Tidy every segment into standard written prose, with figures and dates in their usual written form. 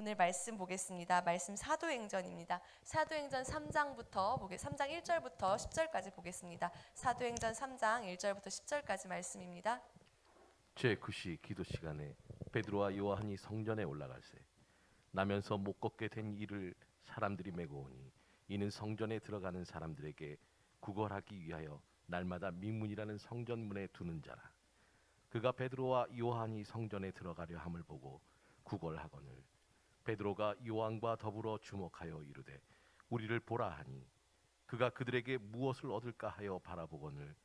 오늘 말씀 보겠습니다. 말씀 사도행전입니다. 사도행전 3장부터 3장 1절부터 10절까지 보겠습니다. 사도행전 3장 1절부터 10절까지 말씀입니다. 제9시 기도 시간에 베드로와 요한이 성전에 올라갈새 나면서 못 걷게 된 이를 사람들이 메고 오니 이는 성전에 들어가는 사람들에게 구걸하기 위하여 날마다 민문이라는 성전문에 두는 자라. 그가 베드로와 요한이 성전에 들어가려 함을 보고 구걸하거늘 베드로가 요한과 더불어 주목하여 이르되 우리를 보라 하니 그가 그들에게 무엇을 얻을까 하여 바라보거늘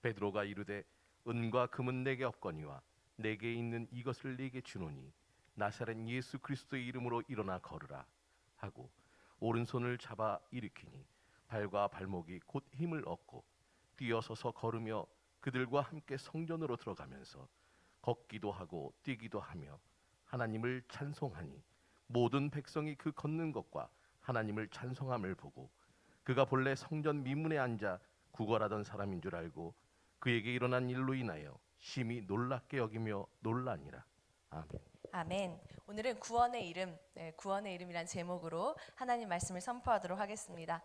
베드로가 이르되 은과 금은 내게 없거니와 내게 있는 이것을 네게 주노니 나사렛 예수 그리스도의 이름으로 일어나 걸으라 하고 오른손을 잡아 일으키니 발과 발목이 곧 힘을 얻고 뛰어서서 걸으며 그들과 함께 성전으로 들어가면서 걷기도 하고 뛰기도 하며 하나님을 찬송하니 모든 백성이 그 걷는 것과 하나님을 찬송함을 보고 그가 본래 성전 미문에 앉아 구걸하던 사람인 줄 알고 그에게 일어난 일로 인하여 심히 놀랍게 여기며 놀라니라. 아멘. 아멘. 오늘은 구원의 이름, 구원의 이름이란 제목으로 하나님 말씀을 선포하도록 하겠습니다.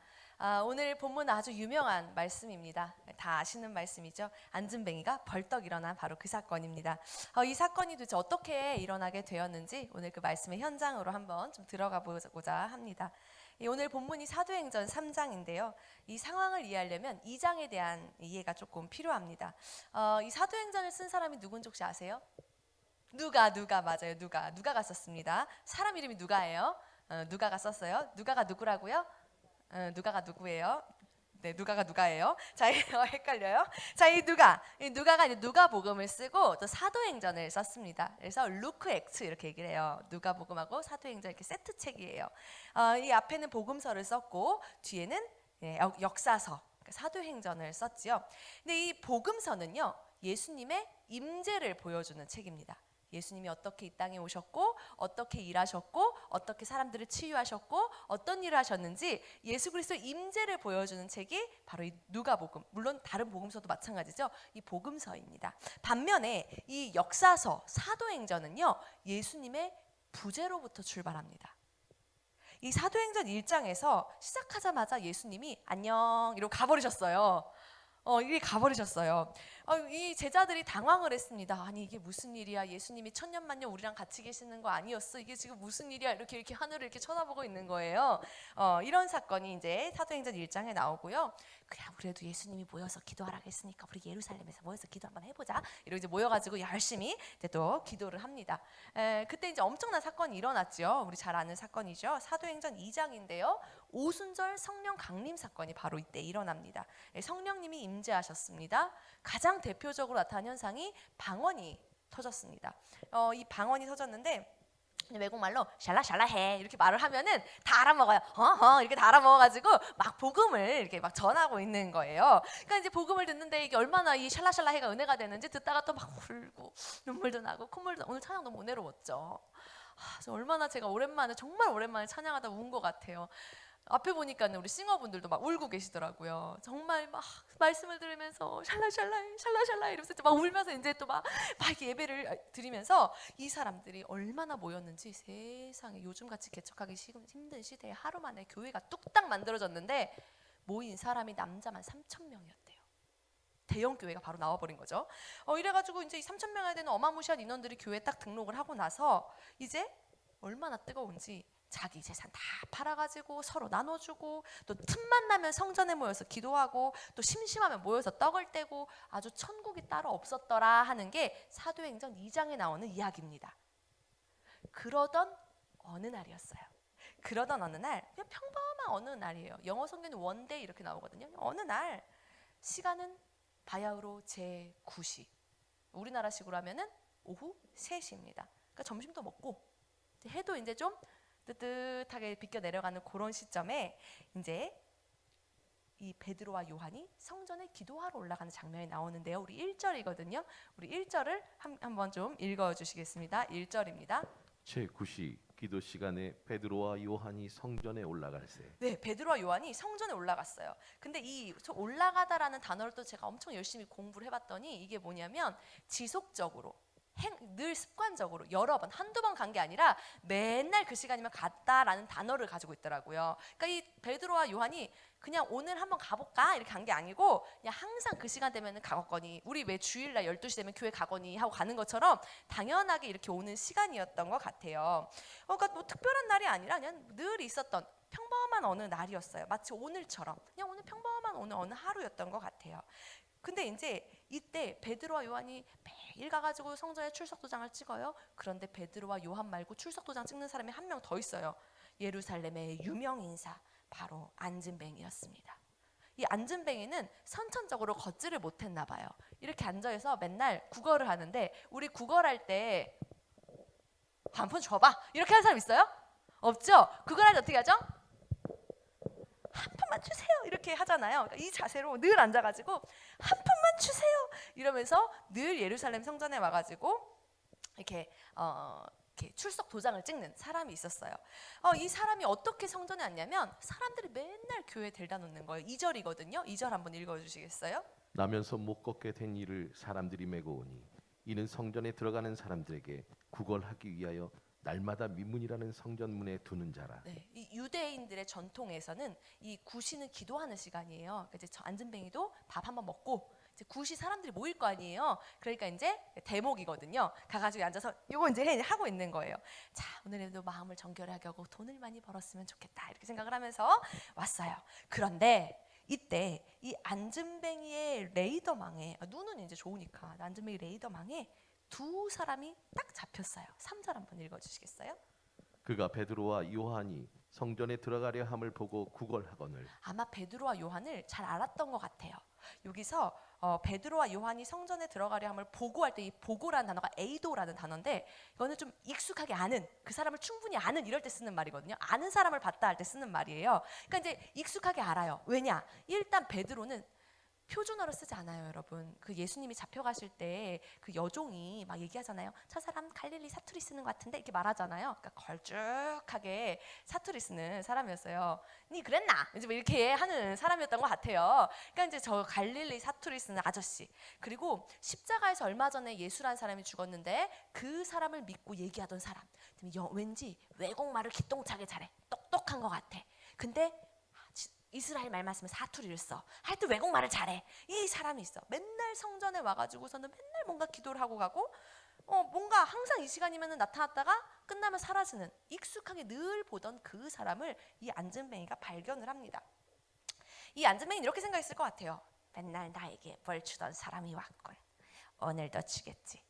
오늘 본문 아주 유명한 말씀입니다. 다 아시는 말씀이죠. 안진뱅이가 벌떡 일어난 바로 그 사건입니다. 이 사건이 도대체 어떻게 일어나게 되었는지 오늘 그 말씀의 현장으로 한번 좀 들어가 보고자 합니다. 오늘 본문이 사도행전 3장인데요. 이 상황을 이해하려면 2장에 대한 이해가 조금 필요합니다. 이 사도행전을 쓴 사람이 누군지 혹시 아세요? 누가 맞아요. 누가가 썼습니다. 사람 이름이 누가예요. 누가가 썼어요. 누가가 누구라고요? 누가가 누구예요? 네, 누가가 누가예요? 자, 헷갈려요. 자, 이 누가가 이제 누가복음을 쓰고 또 사도행전을 썼습니다. 그래서 루크 액트 이렇게 얘기를 해요. 누가복음하고 사도행전 이렇게 세트 책이에요. 이 앞에는 복음서를 썼고 뒤에는 역사서, 사도행전을 썼지요. 근데 이 복음서는요, 예수님의 임재를 보여주는 책입니다. 예수님이 어떻게 이 땅에 오셨고 어떻게 일하셨고 어떻게 사람들을 치유하셨고 어떤 일을 하셨는지 예수 그리스도의 임재를 보여주는 책이 바로 이 누가복음, 물론 다른 복음서도 마찬가지죠. 이 복음서입니다. 반면에 이 역사서, 사도행전은요, 예수님의 부재로부터 출발합니다. 이 사도행전 1장에서 시작하자마자 예수님이 안녕 이러고 가버리셨어요. 이게 가버리셨어요. 이 제자들이 당황을 했습니다. 아니 이게 무슨 일이야? 예수님이 천년만년 우리랑 같이 계시는 거 아니었어? 이게 지금 무슨 일이야? 이렇게 하늘을 이렇게 쳐다보고 있는 거예요. 이런 사건이 이제 사도행전 1장에 나오고요. 그냥 그래도 예수님이 모여서 기도하라고 했으니까 우리 예루살렘에서 모여서 기도 한번 해보자. 이러고 이제 모여가지고 열심히 이제 또 기도를 합니다. 그때 이제 엄청난 사건이 일어났죠. 우리 잘 아는 사건이죠. 사도행전 2장인데요. 오순절 성령 강림 사건이 바로 이때 일어납니다. 성령님이 임재하셨습니다. 가장 대표적으로 나타난 현상이 방언이 터졌습니다. 이 방언이 터졌는데 외국말로 샬라샬라해 이렇게 말을 하면은 다 알아먹어요. 이렇게 다 알아먹어가지고 막 복음을 이렇게 막 전하고 있는 거예요. 그러니까 이제 복음을 듣는데 이게 얼마나 이 샬라샬라해가 은혜가 되는지 듣다가 또 막 울고 눈물도 나고 콧물도 오늘 찬양 너무 은혜로웠죠. 얼마나 제가 정말 오랜만에 찬양하다 운 것 같아요. 앞에 보니까는 우리 싱어분들도 막 울고 계시더라고요. 정말 막 말씀을 들으면서 샬라샬라해 이러면서 막 울면서 이제 또 막 이렇게 예배를 드리면서 이 사람들이 얼마나 모였는지 세상에 요즘같이 개척하기 힘든 시대에 하루 만에 교회가 뚝딱 만들어졌는데 모인 사람이 남자만 3,000명이었대요. 대형 교회가 바로 나와버린 거죠. 이래가지고 이제 이 3,000명에 되는 어마무시한 인원들이 교회에 딱 등록을 하고 나서 이제 얼마나 뜨거운지 자기 재산 다 팔아가지고 서로 나눠주고 또 틈만 나면 성전에 모여서 기도하고 또 심심하면 모여서 떡을 떼고 아주 천국이 따로 없었더라 하는 게 사도행전 2장에 나오는 이야기입니다. 그러던 어느 날이었어요. 그러던 어느 날, 그냥 평범한 어느 날이에요. 영어 성경은 원데이 이렇게 나오거든요. 어느 날 시간은 바야흐로 제9시, 우리나라식으로 하면은 오후 3시입니다. 그러니까 점심도 먹고 해도 이제 좀 뜨뜻하게 비껴 내려가는 그런 시점에 이제 이 베드로와 요한이 성전에 기도하러 올라가는 장면이 나오는데요. 우리 1절이거든요. 우리 1절을 한번 좀 읽어주시겠습니다. 1절입니다. 제9시 기도 시간에 베드로와 요한이 성전에 올라갈새. 네, 베드로와 요한이 성전에 올라갔어요. 근데 이 올라가다라는 단어를 또 제가 엄청 열심히 공부를 해봤더니 이게 뭐냐면 지속적으로 늘 습관적으로 여러 번, 한두 번 간 게 아니라 맨날 그 시간이면 갔다라는 단어를 가지고 있더라고요. 그러니까 이 베드로와 요한이 그냥 오늘 한번 가볼까 이렇게 간 게 아니고 그냥 항상 그 시간 되면 가겠거니, 우리 왜 주일날 12시 되면 교회 가거니 하고 가는 것처럼 당연하게 이렇게 오는 시간이었던 것 같아요. 그러니까 뭐 특별한 날이 아니라 그냥 늘 있었던 평범한 어느 날이었어요. 마치 오늘처럼 그냥 오늘 평범한 어느 하루였던 것 같아요. 근데 이제 이때 베드로와 요한이 매일 가가지고 성전에 출석 도장을 찍어요. 그런데 베드로와 요한 말고 출석 도장 찍는 사람이 한 명 더 있어요. 예루살렘의 유명 인사, 바로 안진뱅이였습니다. 이 안진뱅이는 선천적으로 걷지를 못했나 봐요. 이렇게 앉아서 맨날 국어를 하는데, 우리 국어할 때 한 푼 줘봐 이렇게 하는 사람 있어요? 없죠? 그걸 할 때 어떻게 하죠? 한 푼만 주세요 이렇게 하잖아요. 그러니까 이 자세로 늘 앉아가지고 한 푼만 주세요 이러면서 늘 예루살렘 성전에 와가지고 이렇게 이렇게 출석 도장을 찍는 사람이 있었어요. 이 사람이 어떻게 성전에 왔냐면 사람들이 맨날 교회에 데려다 놓는 거예요. 2절이거든요. 2절 한번 읽어주시겠어요? 나면서 못 걷게 된 이를 사람들이 메고 오니 이는 성전에 들어가는 사람들에게 구걸하기 위하여 날마다 미문이라는 성전문에 두는 자라. 네, 이 유대인들의 전통에서는 이 구시는 기도하는 시간이에요. 그러니까 이제 안진뱅이도 밥 한번 먹고 이제 구시 사람들이 모일 거 아니에요. 그러니까 이제 대목이거든요. 가가지고 앉아서 이거 이제 하고 있는 거예요. 자, 오늘도 마음을 정결하게 하고 돈을 많이 벌었으면 좋겠다 이렇게 생각을 하면서 왔어요. 그런데 이때 이 안진뱅이의 레이더망에 눈은 이제 좋으니까 안진뱅이 레이더망에 두 사람이 딱 잡혔어요. 3절 한번 읽어주시겠어요? 그가 베드로와 요한이 성전에 들어가려 함을 보고 구걸하거늘. 아마 베드로와 요한을 잘 알았던 것 같아요. 여기서 베드로와 요한이 성전에 들어가려 함을 보고할 때 이 보고라는 단어가 에이도라는 단어인데, 이거는 좀 익숙하게 아는, 그 사람을 충분히 아는 이럴 때 쓰는 말이거든요. 아는 사람을 봤다 할 때 쓰는 말이에요. 그러니까 이제 익숙하게 알아요. 왜냐? 일단 베드로는 표준어를 쓰지 않아요, 여러분. 그 예수님이 잡혀가실 때 그 여종이 막 얘기하잖아요. 저 사람 갈릴리 사투리 쓰는 것 같은데 이렇게 말하잖아요. 그러니까 걸쭉하게 사투리 쓰는 사람이었어요. 니 그랬나? 이제 뭐 이렇게 하는 사람이었던 것 같아요. 그러니까 이제 저 갈릴리 사투리 쓰는 아저씨. 그리고 십자가에서 얼마 전에 예수라는 사람이 죽었는데 그 사람을 믿고 얘기하던 사람. 왠지 외국말을 기똥차게 잘해. 똑똑한 것 같아. 근데 이스라엘 말만 쓰면 사투리를 써. 하여튼 외국말을 잘해. 이 사람이 있어. 맨날 성전에 와가지고서는 맨날 뭔가 기도를 하고 가고 뭔가 항상 이 시간이면 나타났다가 끝나면 사라지는, 익숙하게 늘 보던 그 사람을 이 안진뱅이가 발견을 합니다. 이 안진뱅이는 이렇게 생각했을 것 같아요. 맨날 나에게 벌 주던 사람이 왔군. 오늘도 주겠지.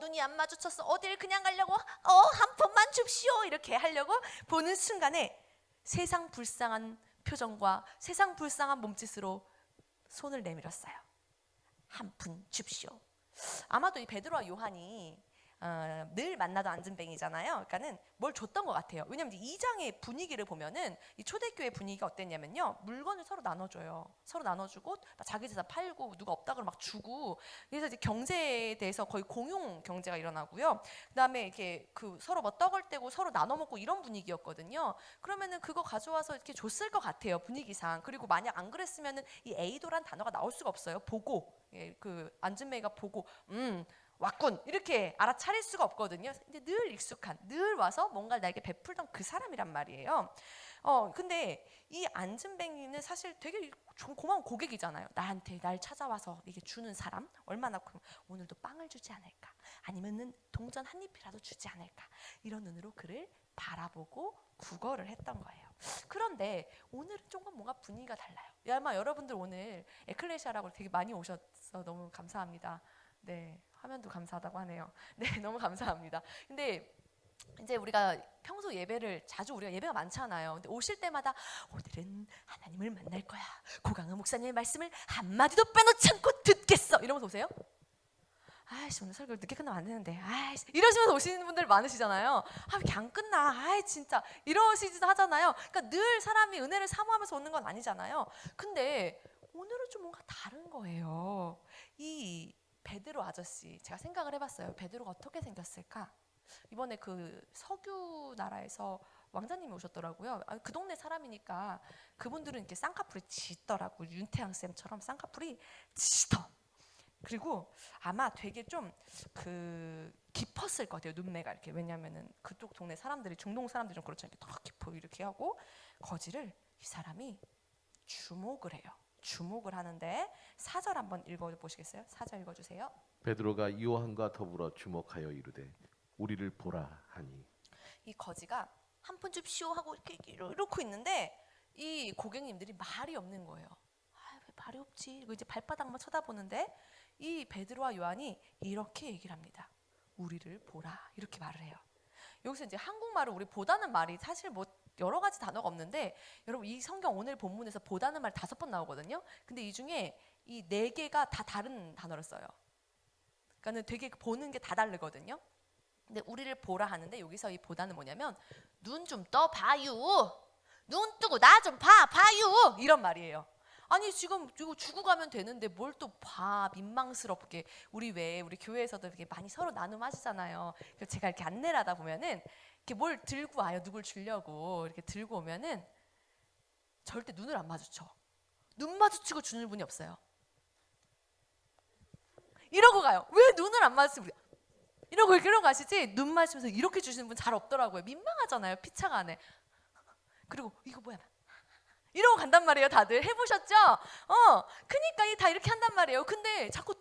눈이 안 마주쳤어. 어딜 그냥 가려고? 한 푼만 줍시오. 이렇게 하려고 보는 순간에 세상 불쌍한 표정과 세상 불쌍한 몸짓으로 손을 내밀었어요. 한 푼 줍시오. 아마도 이 베드로와 요한이 늘 만나던 안진뱅이잖아요. 그러니까는 뭘 줬던 것 같아요. 왜냐하면 이 2장의 분위기를 보면은 이 초대교회 분위기가 어땠냐면요, 물건을 서로 나눠줘요. 서로 나눠주고 자기 재산 팔고 누가 없다 그러면 막 주고, 그래서 이제 경제에 대해서 거의 공용 경제가 일어나고요. 그다음에 이렇게 그 서로 뭐 떡을 떼고 서로 나눠 먹고 이런 분위기였거든요. 그러면은 그거 가져와서 이렇게 줬을 것 같아요, 분위기상. 그리고 만약 안 그랬으면은 이 에이도란 단어가 나올 수가 없어요. 보고, 그 안진뱅이가 보고 왔군 이렇게 알아차릴 수가 없거든요. 근데 늘 익숙한, 늘 와서 뭔가 나에게 베풀던 그 사람이란 말이에요. 근데 이 안진뱅이는 사실 되게 고마운 고객이잖아요. 나한테 날 찾아와서 이게 주는 사람 얼마나 오늘도 빵을 주지 않을까, 아니면은 동전 한 입이라도 주지 않을까, 이런 눈으로 그를 바라보고 구걸을 했던 거예요. 그런데 오늘은 조금 뭔가 분위기가 달라요. 아마 여러분들 오늘 에클레시아라고 되게 많이 오셔서 너무 감사합니다. 네, 화면도 감사하다고 하네요. 네, 너무 감사합니다. 근데 이제 우리가 평소 예배를 자주, 우리가 예배가 많잖아요. 근데 오실 때마다 오늘은 하나님을 만날 거야, 고강은 목사님의 말씀을 한마디도 빼놓지 않고 듣겠어, 이러면서 오세요. 아이씨, 오늘 설교 늦게 끝나면 안 되는데, 아이씨, 이러시면서 오시는 분들 많으시잖아요. 왜 이렇게 안 끝나, 아이 진짜, 이러시지도 하잖아요. 그러니까 늘 사람이 은혜를 사모하면서 오는 건 아니잖아요. 근데 오늘은 좀 뭔가 다른 거예요. 이 베드로 아저씨, 제가 생각을 해봤어요. 베드로가 어떻게 생겼을까? 이번에 그 석유 나라에서 왕자님이 오셨더라고요. 그 동네 사람이니까 그분들은 이렇게 쌍꺼풀이 짙더라고. 윤태양 쌤처럼 쌍꺼풀이 짙어. 그리고 아마 되게 좀 깊었을 것 같아요. 눈매가 이렇게. 왜냐면은 그쪽 동네 사람들이, 중동 사람들이 좀 그렇잖아요. 이렇게 딱 깊어 이렇게 하고, 거지를 이 사람이 주목을 해요. 주목을 하는데 4절 한번 읽어보시겠어요? 4절 읽어주세요. 베드로가 요한과 더불어 주목하여 이르되 우리를 보라 하니. 이 거지가 한 푼 줍시오 하고 이렇게 이러고 있는데 이 고객님들이 말이 없는 거예요. 아, 왜 말이 없지? 이거 이제 발바닥만 쳐다보는데 이 베드로와 요한이 이렇게 얘기를 합니다. 우리를 보라, 이렇게 말을 해요. 여기서 이제 한국말을 우리 보다는 말이 사실 뭐 여러 가지 단어가 없는데, 여러분 이 성경 오늘 본문에서 보다는 말 5번 나오거든요. 근데 이 중에 이 4개가 다 다른 단어를 써요. 그러니까는 되게 보는 게 다 다르거든요. 근데 우리를 보라 하는데 여기서 이 보다는 뭐냐면 눈 좀 떠 봐요. 눈 뜨고 나 좀 봐요. 이런 말이에요. 아니 지금 이거 주고 가면 되는데 뭘 또 봐, 민망스럽게. 우리 교회에서도 이렇게 많이 서로 나눔하시잖아요. 그래서 제가 이렇게 안내를 하다 보면은 이렇게 뭘 들고 와요. 누굴 주려고 이렇게 들고 오면은 절대 눈을 안 마주쳐. 눈 마주치고 주는 분이 없어요. 이러고 가요. 왜 눈을 안 마주치고 이러고 가시지, 눈 마주치면서 이렇게 주시는 분 잘 없더라고요. 민망하잖아요. 피차가 안에. 그리고 이거 뭐야? 이러고 간단 말이에요. 다들 해보셨죠? 그니까 다 이렇게 한단 말이에요. 근데 자꾸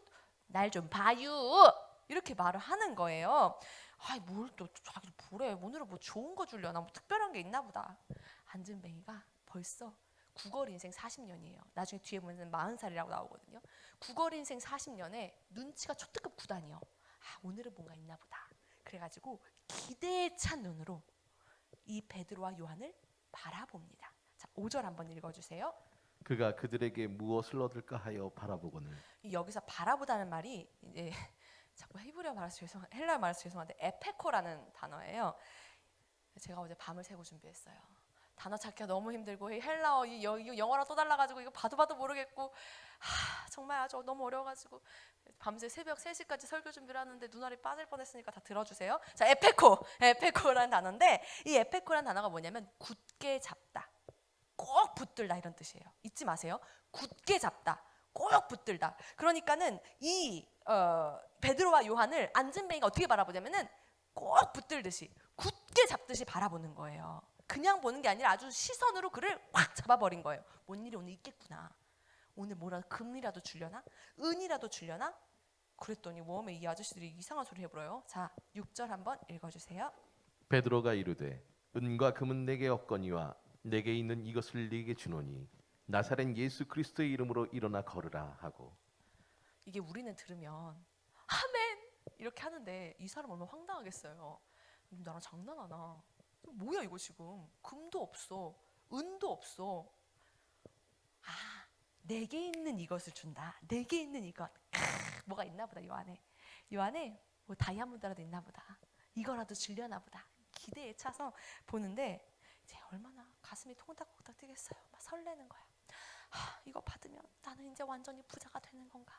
날 좀 봐요 이렇게 말을 하는 거예요. 아이 뭘 또 자기를 보래. 오늘은 뭐 좋은 거 주려나, 뭐 특별한 게 있나 보다. 안진뱅이가 벌써 구걸 인생 40년이에요. 나중에 뒤에 보면 40살이라고 나오거든요. 구걸 인생 40년에 눈치가 초특급 구단이요. 아, 오늘은 뭔가 있나 보다. 그래가지고 기대에 찬 눈으로 이 베드로와 요한을 바라봅니다. 자, 5절 한번 읽어주세요. 그가 그들에게 무엇을 얻을까 하여 바라보거늘. 여기서 바라보다는 말이 이제 자꾸 히브리어 말해서 헬라어 말해서 죄송한데 에페코라는 단어예요. 제가 어제 밤을 새고 준비했어요. 단어 찾기가 너무 힘들고 헬라어 영어로 또 달라가지고 이거 봐도 모르겠고, 정말 아주 너무 어려워가지고 밤새 새벽 3시까지 설교 준비를 하는데 눈알이 빠질 뻔했으니까 다 들어주세요. 자, 에페코라는 단어인데, 이 에페코라는 단어가 뭐냐면 굳게 잡다, 꼭 붙들다, 이런 뜻이에요. 잊지 마세요. 굳게 잡다, 꼭 붙들다. 그러니까는 이 베드로와 요한을 안진뱅이가 어떻게 바라보냐면은 꼭 붙들듯이, 굳게 잡듯이 바라보는 거예요. 그냥 보는 게 아니라 아주 시선으로 그를 확 잡아버린 거예요. 뭔 일이 오늘 있겠구나. 오늘 뭐라도 금이라도 주려나? 은이라도 주려나? 그랬더니 웜에 이 아저씨들이 이상한 소리 해버려요. 자, 6절 한번 읽어주세요. 베드로가 이르되 은과 금은 내게 없거니와 내게 있는 이것을 네게 주노니 나사렛 예수 그리스도의 이름으로 일어나 걸으라 하고. 이게 우리는 들으면 아멘 이렇게 하는데 이 사람 얼마나 황당하겠어요. 나랑 장난하나? 뭐야 이거 지금. 금도 없어, 은도 없어. 아, 내게 있는 이것을 준다. 내게 있는 이것. 뭐가 있나 보다. 요 안에 뭐 다이아몬드라도 있나 보다. 이거라도 주려나 보다. 기대에 차서 보는데 이제 얼마나 가슴이 통닭통닭 뛰겠어요. 막 설레는 거야. 이거 받으면 나는 이제 완전히 부자가 되는 건가?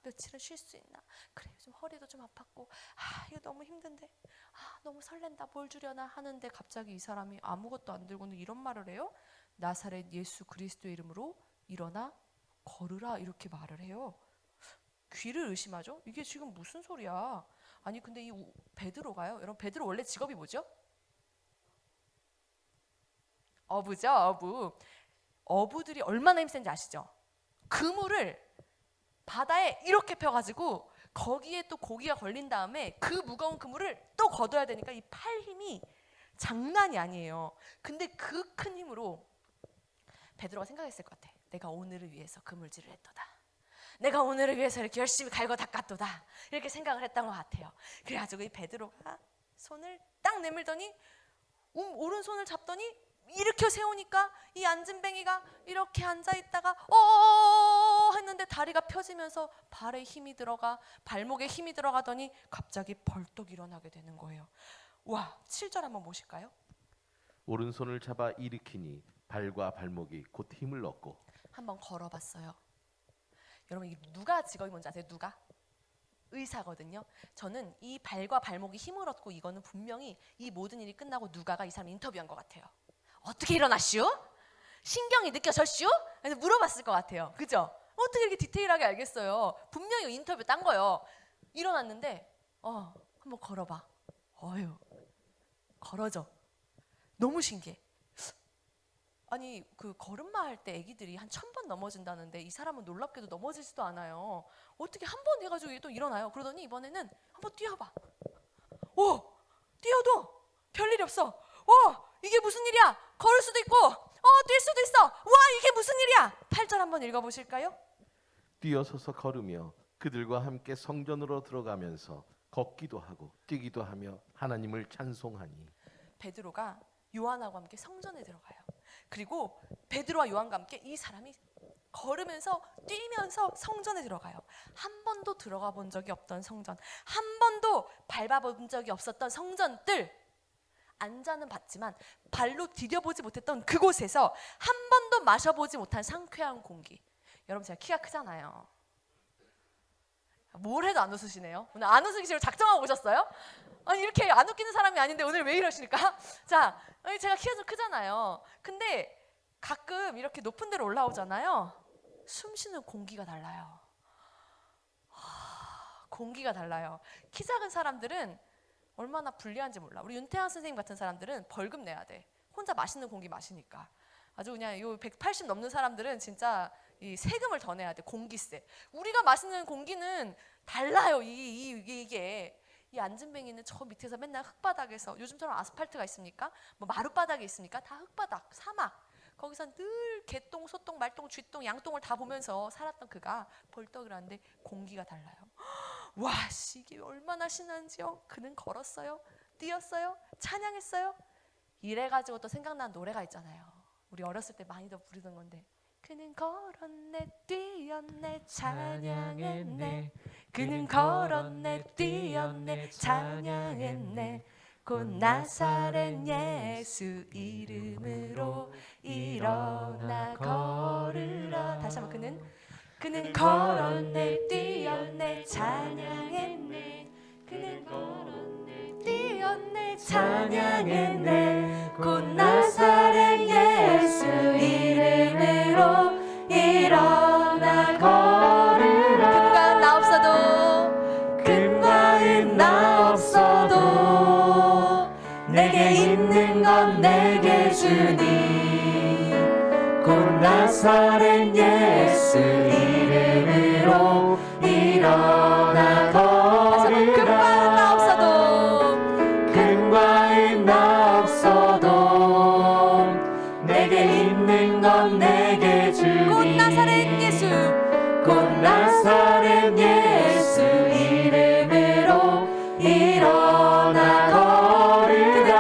며칠은 쉴 수 있나? 그래, 요즘 허리도 좀 아팠고 이거 너무 힘든데 너무 설렌다. 뭘 주려나 하는데 갑자기 이 사람이 아무것도 안 들고는 이런 말을 해요. 나사렛 예수 그리스도의 이름으로 일어나 걸으라, 이렇게 말을 해요. 귀를 의심하죠? 이게 지금 무슨 소리야? 아니 근데 이 베드로가요. 여러분 베드로 원래 직업이 뭐죠? 어부죠. 어부들이 얼마나 힘센지 아시죠? 그물을 바다에 이렇게 펴가지고 거기에 또 고기가 걸린 다음에 그 무거운 그물을 또 걷어야 되니까 이 팔 힘이 장난이 아니에요. 근데 그 큰 힘으로 베드로가 생각했을 것 같아. 내가 오늘을 위해서 그물질을 했도다. 내가 오늘을 위해서 이렇게 열심히 갈고 닦았도다. 이렇게 생각을 했던 것 같아요. 그래가지고 이 베드로가 손을 딱 내밀더니 오른손을 잡더니 일으켜 세우니까 이 안진뱅이가 이렇게 앉아있다가 했는데 다리가 펴지면서 발에 힘이 들어가, 발목에 힘이 들어가더니 갑자기 벌떡 일어나게 되는 거예요. 와, 7절 한번 보실까요? 오른손을 잡아 일으키니 발과 발목이 곧 힘을 얻고. 한번 걸어봤어요. 여러분 누가 직업이 뭔지 아세요? 누가? 의사거든요. 저는 이 발과 발목이 힘을 얻고 이거는 분명히 이 모든 일이 끝나고 누가가 이 사람 인터뷰한 것 같아요. 어떻게 일어났슈? 신경이 느껴졌슈? 그래서 물어봤을 것 같아요. 그죠? 어떻게 이렇게 디테일하게 알겠어요? 분명히 인터뷰 딴 거예요. 일어났는데 한번 걸어봐. 어휴, 걸어져. 너무 신기해. 아니 그 걸음마 할 때 애기들이 한 1000번 넘어진다는데 이 사람은 놀랍게도 넘어지지도 않아요. 어떻게 한 번 해가지고 또 일어나요. 그러더니 이번에는 한번 뛰어봐. 오, 뛰어도 별일이 없어. 이게 무슨 일이야? 걸을 수도 있고 뛸 수도 있어. 와, 이게 무슨 일이야? 8절 한번 읽어보실까요? 뛰어서서 걸으며 그들과 함께 성전으로 들어가면서 걷기도 하고 뛰기도 하며 하나님을 찬송하니. 베드로가 요한하고 함께 성전에 들어가요. 그리고 베드로와 요한과 함께 이 사람이 걸으면서 뛰면서 성전에 들어가요. 한 번도 들어가 본 적이 없던 성전, 한 번도 밟아본 적이 없었던 성전들, 앉아는 봤지만 발로 디뎌보지 못했던 그곳에서 한 번도 마셔보지 못한 상쾌한 공기. 여러분, 제가 키가 크잖아요. 뭘 해도 안 웃으시네요. 오늘 안 웃으시려고 작정하고 오셨어요? 아니, 이렇게 안 웃기는 사람이 아닌데 오늘 왜 이러십니까? 자, 제가 키가 좀 크잖아요. 근데 가끔 이렇게 높은 데로 올라오잖아요. 숨 쉬는 공기가 달라요. 공기가 달라요. 키 작은 사람들은 얼마나 불리한지 몰라. 우리 윤태환 선생님 같은 사람들은 벌금 내야 돼. 혼자 맛있는 공기 마시니까. 아주 그냥 요 180 넘는 사람들은 진짜 이 세금을 더 내야 돼. 공기세. 우리가 마시는 공기는 달라요. 이게. 이 안진뱅이는 저 밑에서 맨날 흙바닥에서, 요즘처럼 아스팔트가 있습니까? 뭐 마룻바닥이 있습니까? 다 흙바닥, 사막. 거기서 늘 개똥, 소똥, 말똥, 쥐똥, 양똥을 다 보면서 살았던 그가 벌떡을 하는데 공기가 달라요. 와, 이게 얼마나 신한지요? 그는 걸었어요, 뛰었어요, 찬양했어요. 이래가지고 또 생각난 노래가 있잖아요. 우리 어렸을 때 많이 더 부르던 건데, 그는 걸었네, 뛰었네, 찬양했네. 그는 걸었네, 뛰었네, 찬양했네. 곧 나사렛 예수 이름으로 일어나 걸으라. 다시 한번. 그는 걸었네, 뛰었네, 찬양했네. 그는 걸었네, 뛰었네, 찬양했네. 곧 나사렛 예수 이름으로 일어나 걸으라. 금과 나 없어도, 금과는 나 없어도 내게 있는 건 내게 주니. 곧 나사렛 예수 이름으로 일어나 걸으라. 금과는 나 없어도, 금과는 나 없어도 내게 있는 건 내게 주니. 곧 나사렛 예수, 곧 나사렛 예수 이름으로 일어나 걸으라.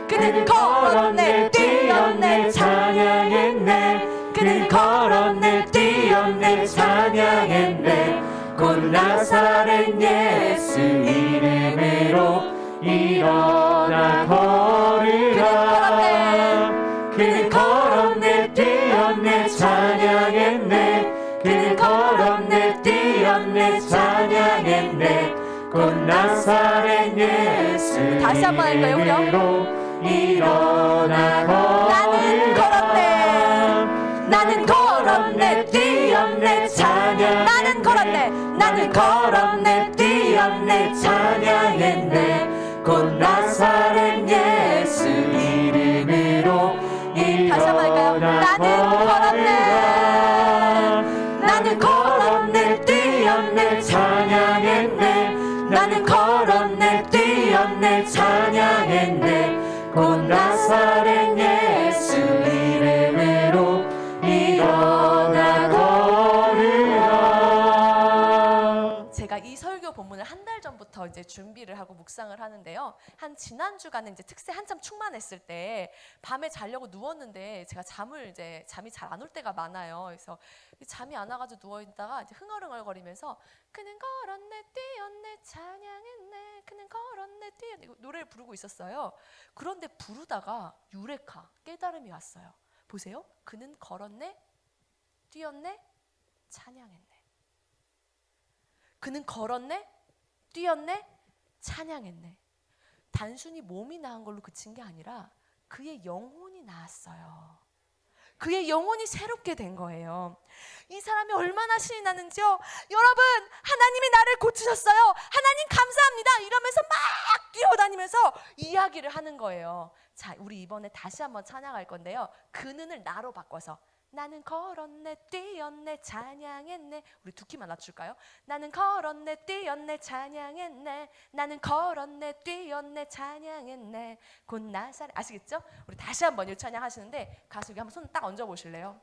그는 걸었네, 뛰었네, 찬양했네. 그는 걸었네, 뛰었네, 찬양했네. 곧 나사렛 예수 이름으로 일어나 걸으라. 그는 걸었네, 뛰었네, 찬양했네. 그는 걸었네, 뛰었네, 찬양했네. 곧 나사렛 예수 다시 한번 할까요, 우리요? 일어나 걸으라. 나는 걸었네, 뛰었네, 찬양. 나는 걸었네, 나는 걸었네, 뛰었네, 찬양했네. 곧 나사렛 예수 이름으로 일어나 걸으라. 나는 걸었네, 뛰었네, 찬양했네. 나는 걸었네, 뛰었네, 찬양했네. 곧 나사렛 예수 이름으로 일어나 걸으라. 제가 이 설교 본문을 한 달 전부터 이제 준비를 하고 묵상을 하는데요. 한 지난 주간에 이제 특세 한참 충만했을 때 밤에 자려고 누웠는데 제가 잠이 잘 안 올 때가 많아요. 그래서 잠이 안 와가지고 누워 있다가 이제 흥얼흥얼거리면서 그는 걸었네, 뛰었네, 찬양했네. 그는 걸었네, 뛰었네. 노래를 부르고 있었어요. 그런데 부르다가 유레카, 깨달음이 왔어요. 보세요. 그는 걸었네, 뛰었네, 찬양했네. 그는 걸었네, 뛰었네, 찬양했네. 단순히 몸이 나은 걸로 그친 게 아니라 그의 영혼이 나았어요. 그의 영혼이 새롭게 된 거예요. 이 사람이 얼마나 신이 나는지요. 여러분, 하나님이 나를 고치셨어요. 하나님 감사합니다. 이러면서 막 뛰어다니면서 이야기를 하는 거예요. 자, 우리 이번에 다시 한번 찬양할 건데요. 그는을 나로 바꿔서 나는 걸었네 뛰었네 찬양했네. 우리 두 키만 낮출까요? 나는 걸었네 뛰었네 찬양했네. 나는 걸었네 뛰었네 찬양했네. 곧 나사렛. 아시겠죠? 우리 다시 한번 이 찬양 하시는데 가수 여기 한번 손 딱 얹어 보실래요?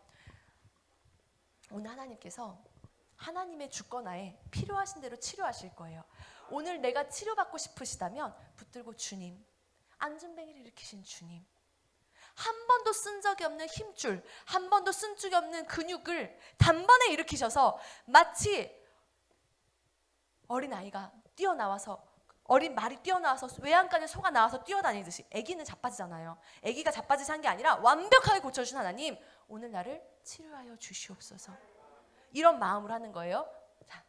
오늘 하나님께서 하나님의 주권하에 필요하신 대로 치료하실 거예요. 오늘 내가 치료받고 싶으시다면 붙들고 주님, 안진뱅이를 일으키신 주님, 한 번도 쓴 적이 없는 힘줄, 한 번도 쓴 적이 없는 근육을 단번에 일으키셔서 마치 어린아이가 뛰어나와서 어린 말이 뛰어나와서 외양간에 소가 나와서 뛰어다니듯이. 아기는 자빠지잖아요. 아기가 자빠지지 한 게 아니라 완벽하게 고쳐주신 하나님, 오늘 나를 치료하여 주시옵소서. 이런 마음으로 하는 거예요. 자.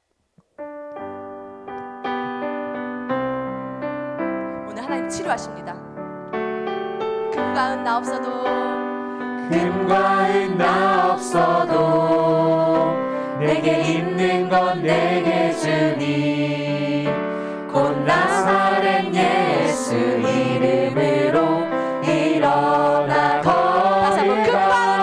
오늘 하나님 치료하십니다. 금과 은 나 없어도 금과 은 나 없어도 내게 있는 건 내게 주니 곧 나사렛 예수 이름으로 일어나 다시 한번 금과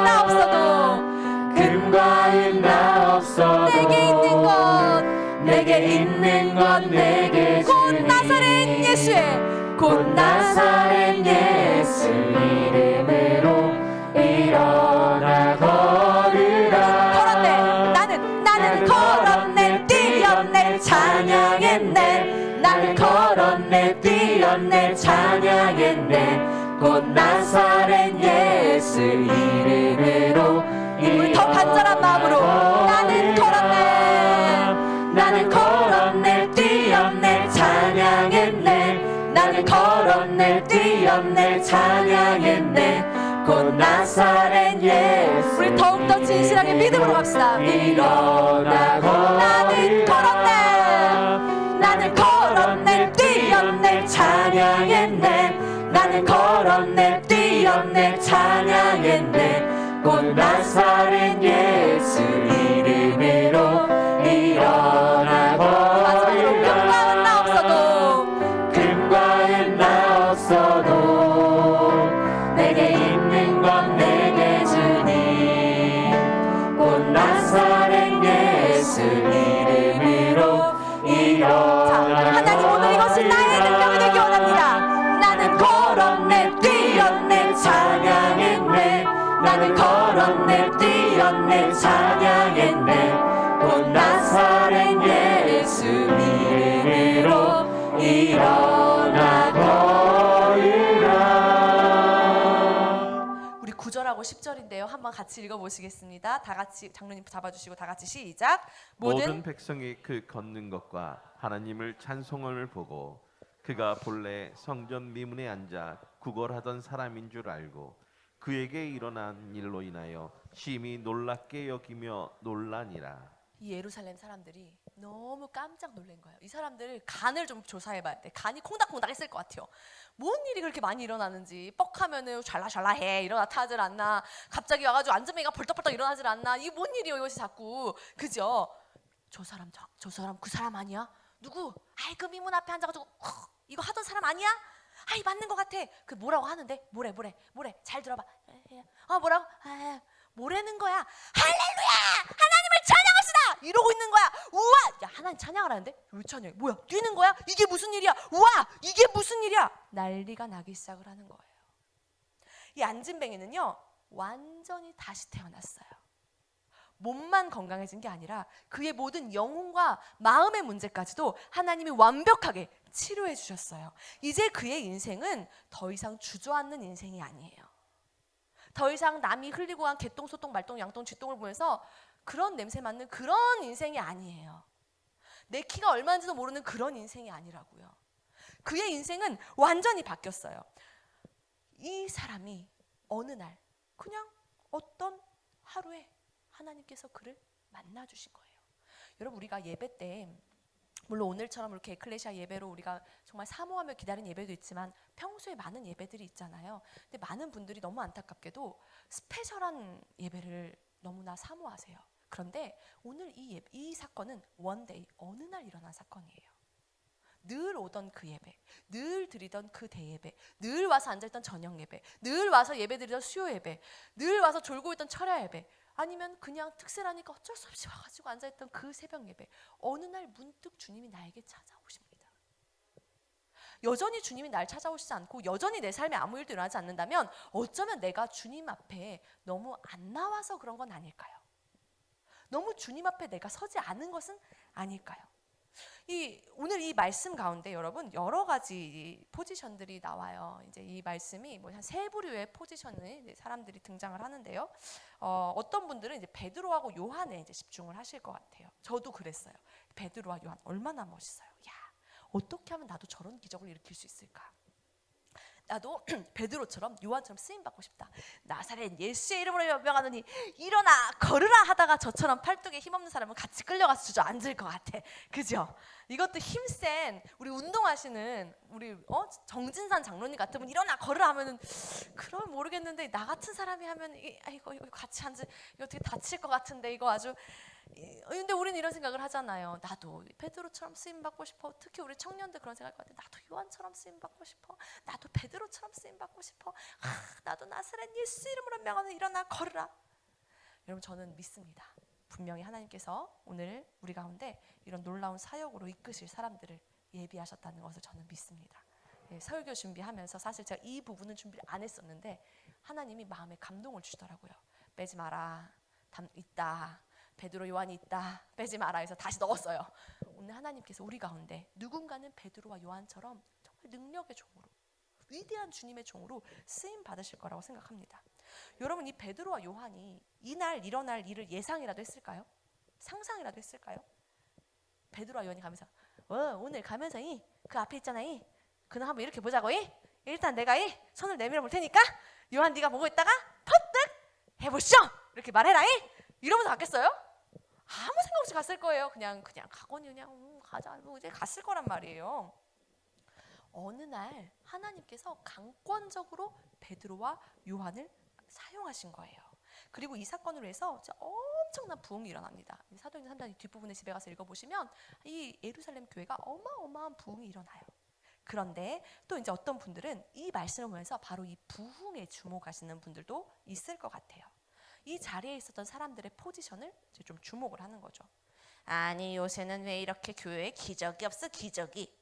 은 나 없어도 내게 있는 건 내게 곧 주니 나사렛 예수의 곧 나사렛 예수 이름으로 일어나 걸으라. 걸었네. 나는 걸었네 뛰었네 찬양했네. 나는 걸었네 뛰었네 찬양했네. 곧 나사렛 예수 이름으로 우리 더 간절한 마음으로 나는 걸었네. 나는 걸었네 뛰었네 찬양했네. 나는 걸었네 뛰었네 찬양했네. 곧 나사렛 예수 우리 더욱더 진실하게 믿음으로 갑시다. 일어나 나는 걸었네. 나는 걸었네 뛰었네 찬양했네. 나는 걸었네 뛰었네 찬양했네. 곧 나사렛 예수 이름으로 일어나 마지막으로 금과 은 나 없어도 내게 있는 건 내게 주니 곧 나사렛 예수 이름으로 일어나. 하나님, 오늘 이것이 나의 능력이 되기 원합니다. 나는 걸었네 뛰었네 찬양했네. 나는 걸었네 뛰었네 찬양했네. 곧 나사렛 예수 이름으로 일어나 걸으라. 우리 9절하고 10절인데요. 한번 같이 읽어보시겠습니다. 다 같이 장로님 잡아주시고 다 같이 시작. 모든 백성이 그 걷는 것과 하나님을 찬송함을 보고 그가 본래 성전 미문에 앉아 구걸하던 사람인 줄 알고 그에게 일어난 일로 인하여 심히 놀랍게 여기며 놀라니라. 이 예루살렘 사람들이 너무 깜짝 놀란 거예요. 이 사람들 간을 좀 조사해봐야 돼. 간이 콩닥콩닥 했을 것 같아요. 뭔 일이 그렇게 많이 일어나는지. 뻑하면은 샬라샬라해 일어나타질 않나. 갑자기 와가지고 앉으면 벌떡벌떡 일어나질 않나. 이게 뭔 일이요 이것이 자꾸. 그죠? 저 사람 그 사람 아니야? 누구? 아이 그 미문 앞에 앉아가지고 이거 하던 사람 아니야? 아이 맞는 것 같아. 그 뭐라고 하는데? 뭐래 잘 들어봐. 뭐라고? 뭐라는 거야? 할렐루야! 하나님을 찬양합시다! 이러고 있는 거야. 우와! 야, 하나님 찬양을 하는데? 왜 찬양해? 뭐야? 뛰는 거야? 이게 무슨 일이야? 우와! 이게 무슨 일이야? 난리가 나기 시작을 하는 거예요. 이 안진뱅이는요, 완전히 다시 태어났어요. 몸만 건강해진 게 아니라 그의 모든 영혼과 마음의 문제까지도 하나님이 완벽하게 치료해 주셨어요. 이제 그의 인생은 더 이상 주저앉는 인생이 아니에요. 더 이상 남이 흘리고 간 개똥, 소똥, 말똥, 양똥, 쥐똥을 보면서 그런 냄새 맡는 그런 인생이 아니에요. 내 키가 얼마인지도 모르는 그런 인생이 아니라고요. 그의 인생은 완전히 바뀌었어요. 이 사람이 어느 날 그냥 어떤 하루에 하나님께서 그를 만나주신 거예요. 여러분, 우리가 예배 때 물론 오늘처럼 이렇게 에클레시아 예배로 우리가 정말 사모하며 기다린 예배도 있지만 평소에 많은 예배들이 있잖아요. 근데 많은 분들이 너무 안타깝게도 스페셜한 예배를 너무나 사모하세요. 그런데 오늘 이 사건은 원데이, 어느 날 일어난 사건이에요. 늘 오던 그 예배, 늘 드리던 그 대예배, 늘 와서 앉아있던 저녁 예배, 늘 와서 예배 드리던 수요 예배, 늘 와서 졸고 있던 철야 예배, 아니면 그냥 특세라니까 어쩔 수 없이 와가지고 앉아있던 그 새벽 예배, 어느 날 문득 주님이 나에게 찾아오십니다. 여전히 주님이 날 찾아오시지 않고 여전히 내 삶에 아무 일도 일어나지 않는다면 어쩌면 내가 주님 앞에 너무 안 나와서 그런 건 아닐까요? 너무 주님 앞에 내가 서지 않은 것은 아닐까요? 오늘 이 말씀 가운데 여러분 여러 가지 포지션들이 나와요. 이제 이 말씀이 뭐 한 세 부류의 포지션의 사람들이 등장을 하는데요. 어떤 분들은 이제 베드로하고 요한에 이제 집중을 하실 것 같아요. 저도 그랬어요. 베드로와 요한 얼마나 멋있어요. 야, 어떻게 하면 나도 저런 기적을 일으킬 수 있을까? 나도 베드로처럼 요한처럼 쓰임 받고 싶다. 나사렛 예수의 이름으로 명하노니 일어나 걸으라 하다가 저처럼 팔뚝에 힘없는 사람은 같이 끌려가서 주저앉을 것 같아. 그죠? 이것도 힘센 우리 운동하시는 우리 정진산 장로님 같은 분 일어나 걸으라 하면은 그럼 모르겠는데 나 같은 사람이 하면 이거 같이 앉을 이거 어떻게 다칠 것 같은데 이거 아주. 근데 우리는 이런 생각을 하잖아요. 나도 베드로처럼 쓰임 받고 싶어. 특히 우리 청년들 그런 생각할 것 같아. 나도 요한처럼 쓰임 받고 싶어. 나도 베드로처럼 쓰임 받고 싶어. 나도 나사렛 예수 이름으로 명하는 일어나 걸으라. 여러분 저는 믿습니다. 분명히 하나님께서 오늘 우리 가운데 이런 놀라운 사역으로 이끄실 사람들을 예비하셨다는 것을 저는 믿습니다. 설교 준비하면서 사실 제가 이 부분은 준비를 안 했었는데 하나님이 마음에 감동을 주시더라고요. 빼지 마라. 있다. 베드로 요한이 있다. 빼지 마라 해서 다시 넣었어요. 오늘 하나님께서 우리 가운데 누군가는 베드로와 요한처럼 정말 능력의 종으로 위대한 주님의 종으로 쓰임 받으실 거라고 생각합니다. 여러분 이 베드로와 요한이 이날 일어날 일을 예상이라도 했을까요? 상상이라도 했을까요? 베드로와 요한이 가면서 오늘 가면서 그 앞에 있잖아 그는 한번 이렇게 보자고 일단 내가 손을 내밀어 볼 테니까 요한 네가 보고 있다가 퍼뜩 해보시죠 이렇게 말해라 이러면서 갔겠어요? 아무 생각 없이 갔을 거예요. 그냥 가거니 그냥 가자 이제 갔을 거란 말이에요. 어느 날 하나님께서 강권적으로 베드로와 요한을 사용하신 거예요. 그리고 이 사건으로 해서 엄청난 부흥이 일어납니다. 사도행전 3장 뒷부분에 집에 가서 읽어보시면 이 예루살렘 교회가 어마어마한 부흥이 일어나요. 그런데 또 이제 어떤 분들은 이 말씀을 보면서 바로 이 부흥에 주목하시는 분들도 있을 것 같아요. 이 자리에 있었던 사람들의 포지션을 이제 좀 주목을 하는 거죠. 아니 요새는 왜 이렇게 교회에 기적이 없어 기적이?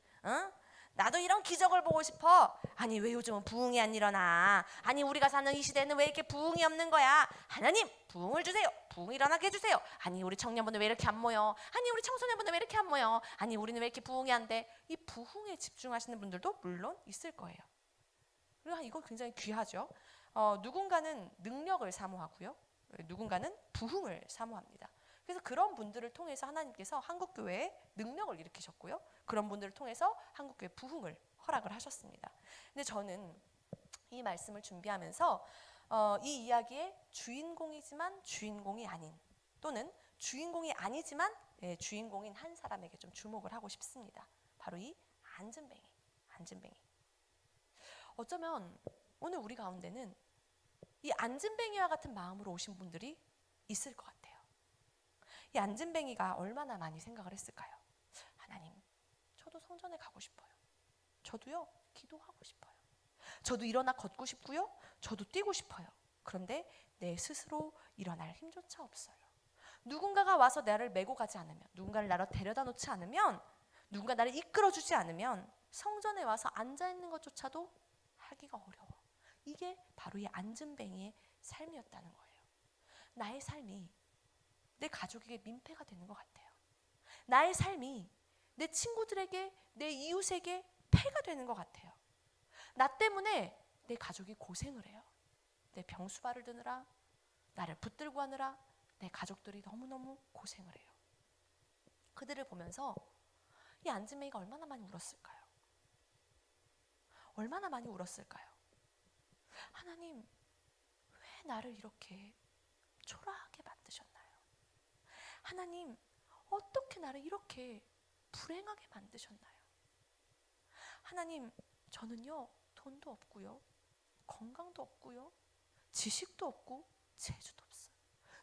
나도 이런 기적을 보고 싶어. 아니 왜 요즘은 부흥이 안 일어나? 아니 우리가 사는 이 시대는 왜 이렇게 부흥이 없는 거야? 하나님 부흥을 주세요. 부흥 일어나게 해주세요. 아니 우리 청년분들 왜 이렇게 안 모여? 아니 우리 청소년분들 왜 이렇게 안 모여? 아니 우리는 왜 이렇게 부흥이 안 돼? 이 부흥에 집중하시는 분들도 물론 있을 거예요. 그리고 이건 굉장히 귀하죠. 누군가는 능력을 사모하고요. 누군가는 부흥을 사모합니다. 그래서 그런 분들을 통해서 하나님께서 한국교회에 능력을 일으키셨고요. 그런 분들을 통해서 한국교회 부흥을 허락을 하셨습니다. 근데 저는 이 말씀을 준비하면서 이 이야기의 주인공이지만 주인공이 아닌 또는 주인공이 아니지만 주인공인 한 사람에게 좀 주목을 하고 싶습니다. 바로 이 안진뱅이. 어쩌면 오늘 우리 가운데는 이 안진뱅이와 같은 마음으로 오신 분들이 있을 것 같아요. 이 안진뱅이가 얼마나 많이 생각을 했을까요? 하나님, 저도 성전에 가고 싶어요. 저도요, 기도하고 싶어요. 저도 일어나 걷고 싶고요. 저도 뛰고 싶어요. 그런데 내 스스로 일어날 힘조차 없어요. 누군가가 와서 나를 메고 가지 않으면, 누군가를 나로 데려다 놓지 않으면, 누군가 나를 이끌어주지 않으면 성전에 와서 앉아있는 것조차도 하기가 어려워. 이게 바로 이 안진뱅이의 삶이었다는 거예요. 나의 삶이 내 가족에게 민폐가 되는 것 같아요. 나의 삶이 내 친구들에게, 내 이웃에게 폐가 되는 것 같아요. 나 때문에 내 가족이 고생을 해요. 내 병수발을 드느라, 나를 붙들고 하느라 내 가족들이 너무너무 고생을 해요. 그들을 보면서 이 안진뱅이가 얼마나 많이 울었을까요? 얼마나 많이 울었을까요? 하나님, 왜 나를 이렇게 초라하게 만드셨나요? 하나님, 어떻게 나를 이렇게 불행하게 만드셨나요? 하나님, 저는요 돈도 없고요, 건강도 없고요, 지식도 없고, 재주도 없어요,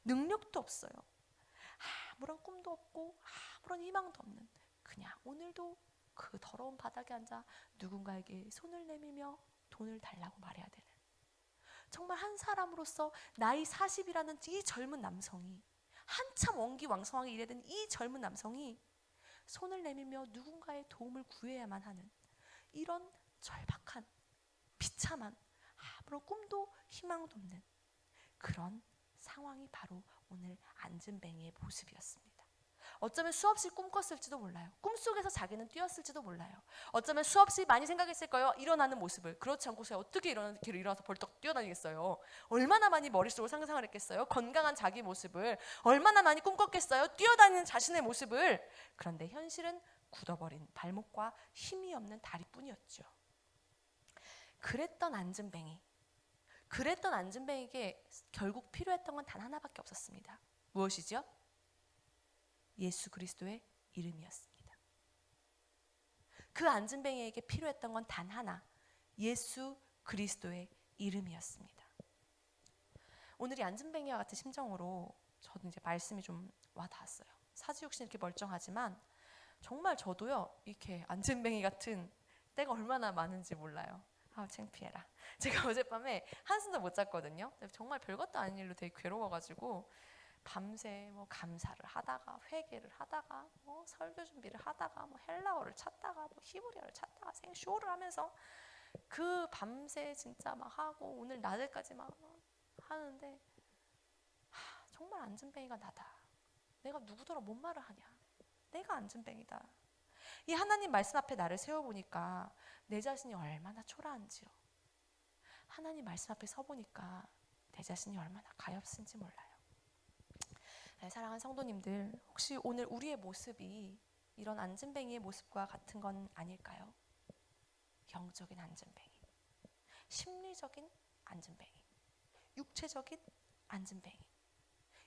능력도 없어요, 아무런 꿈도 없고 아무런 희망도 없는, 그냥 오늘도 그 더러운 바닥에 앉아 누군가에게 손을 내밀며 돈을 달라고 말해야 되는, 정말 한 사람으로서 나이 40이라는 이 젊은 남성이, 한참 원기왕성하게 일해야 되는 이 젊은 남성이 손을 내밀며 누군가의 도움을 구해야만 하는 이런 절박한, 비참한, 아무런 꿈도 희망도 없는 그런 상황이 바로 오늘 안진뱅이의 모습이었습니다. 어쩌면 수없이 꿈꿨을지도 몰라요. 꿈속에서 자기는 뛰었을지도 몰라요. 어쩌면 수없이 많이 생각했을 거예요. 일어나는 모습을. 그렇지 않고서 어떻게 일어나서 벌떡 뛰어다니겠어요. 얼마나 많이 머릿속으로 상상을 했겠어요. 건강한 자기 모습을 얼마나 많이 꿈꿨겠어요. 뛰어다니는 자신의 모습을. 그런데 현실은 굳어버린 발목과 힘이 없는 다리뿐이었죠. 그랬던 안진뱅이에게 결국 필요했던 건 단 하나밖에 없었습니다. 무엇이죠? 예수 그리스도의 이름이었습니다. 그 안진뱅이에게 필요했던 건 단 하나, 예수 그리스도의 이름이었습니다. 오늘 이 안진뱅이와 같은 심정으로 저도 이제 말씀이 좀 와닿았어요. 사지육신 이렇게 멀쩡하지만 정말 저도요 이렇게 안진뱅이 같은 때가 얼마나 많은지 몰라요. 아우 창피해라. 제가 어젯밤에 한숨도 못 잤거든요. 정말 별것도 아닌 일로 되게 괴로워가지고 밤새 뭐 감사를 하다가 회개를 하다가 뭐 설교 준비를 하다가 뭐 헬라어를 찾다가 뭐 히브리어를 찾다가 생쇼를 하면서 그 밤새 진짜 막 하고 오늘 낮에까지 막 하는데 정말 안진뱅이가 나다. 내가 누구더러 뭔 말을 하냐. 내가 안진뱅이다. 이 하나님 말씀 앞에 나를 세워보니까 내 자신이 얼마나 초라한지요. 하나님 말씀 앞에 서보니까 내 자신이 얼마나 가엾은지 몰라요. 네, 사랑하는 성도님들, 혹시 오늘 우리의 모습이 이런 안진뱅이의 모습과 같은 건 아닐까요? 영적인 안진뱅이, 심리적인 안진뱅이, 육체적인 안진뱅이,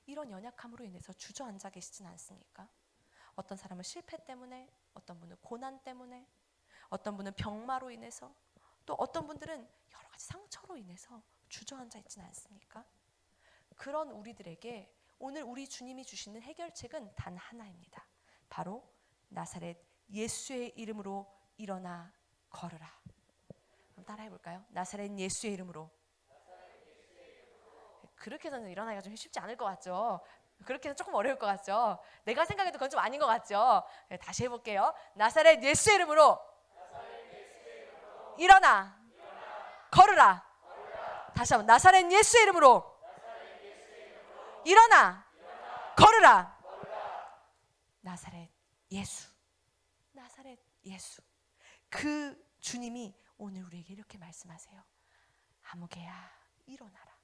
이런 연약함으로 인해서 주저앉아 계시진 않습니까? 어떤 사람은 실패 때문에, 어떤 분은 고난 때문에, 어떤 분은 병마로 인해서, 또 어떤 분들은 여러 가지 상처로 인해서 주저앉아 있지는 않습니까? 그런 우리들에게 오늘 우리 주님이 주시는 해결책은 단 하나입니다. 바로 나사렛 예수의 이름으로 일어나 걸으라. 그럼 따라해 볼까요? 나사렛 예수의 이름으로. 그렇게 해서는 일어나기가 좀 쉽지 않을 것 같죠? 그렇게 해서 조금 어려울 것 같죠? 내가 생각해도 그건 좀 아닌 것 같죠? 네, 다시 해볼게요. 나사렛 예수의 이름으로 일어나 걸으라. 다시 한번 나사렛 예수의 이름으로 일어나 걸으라. 나사렛 예수, 나사렛 예수. 그 주님이 오늘 우리에게 이렇게 말씀하세요. 아무개야 일어나라.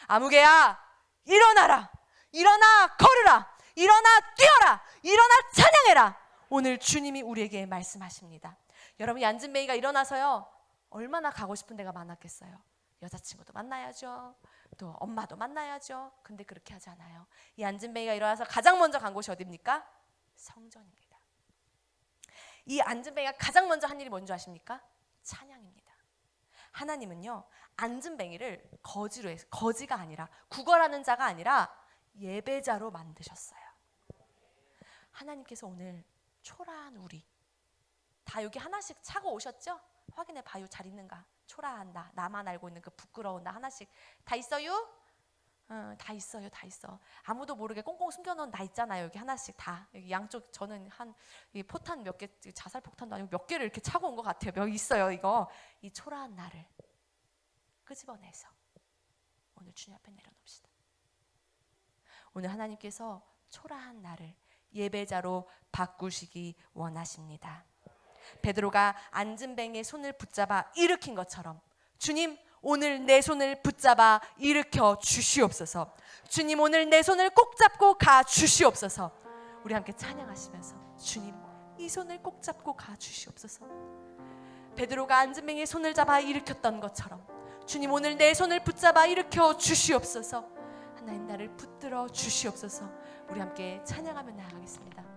아무개야 일어나라. 일어나 걸으라. 일어나 뛰어라. 일어나 찬양해라. 오늘 주님이 우리에게 말씀하십니다. 여러분, 이 안진뱅이가 일어나서요 얼마나 가고 싶은 데가 많았겠어요. 여자친구도 만나야죠. 또 엄마도 만나야죠. 근데 그렇게 하지 않아요. 이 안진뱅이가 일어나서 가장 먼저 간 곳이 어디입니까? 성전입니다. 이 안진뱅이가 가장 먼저 한 일이 뭔지 아십니까? 찬양입니다. 하나님은요 안진뱅이를 거지가 아니라, 구걸하는 자가 아니라 예배자로 만드셨어요. 하나님께서 오늘 초라한 우리 다 여기 하나씩 차고 오셨죠? 확인해 봐요. 잘 있는가? 초라한 나, 나만 알고 있는 그 부끄러운 나 하나씩 다 있어요? 다 있어요. 다 있어. 아무도 모르게 꽁꽁 숨겨놓은 나 있잖아요. 여기 하나씩 다. 여기 양쪽 저는 한 이 포탄 몇 개, 자살 폭탄도 아니고 몇 개를 이렇게 차고 온 것 같아요. 몇 있어요. 이거 이 초라한 나를 끄집어내서 오늘 주님 앞에 내려놓읍시다. 오늘 하나님께서 초라한 나를 예배자로 바꾸시기 원하십니다. 베드로가 안진뱅이의 손을 붙잡아 일으킨 것처럼 주님 오늘 내 손을 붙잡아 일으켜 주시옵소서. 주님 오늘 내 손을 꼭 잡고 가 주시옵소서. 우리 함께 찬양하시면서 주님 이 손을 꼭 잡고 가 주시옵소서. 베드로가 안진뱅이의 손을 잡아 일으켰던 것처럼 주님 오늘 내 손을 붙잡아 일으켜 주시옵소서. 하나님 나를 붙들어 주시옵소서. 우리 함께 찬양하며 나아가겠습니다.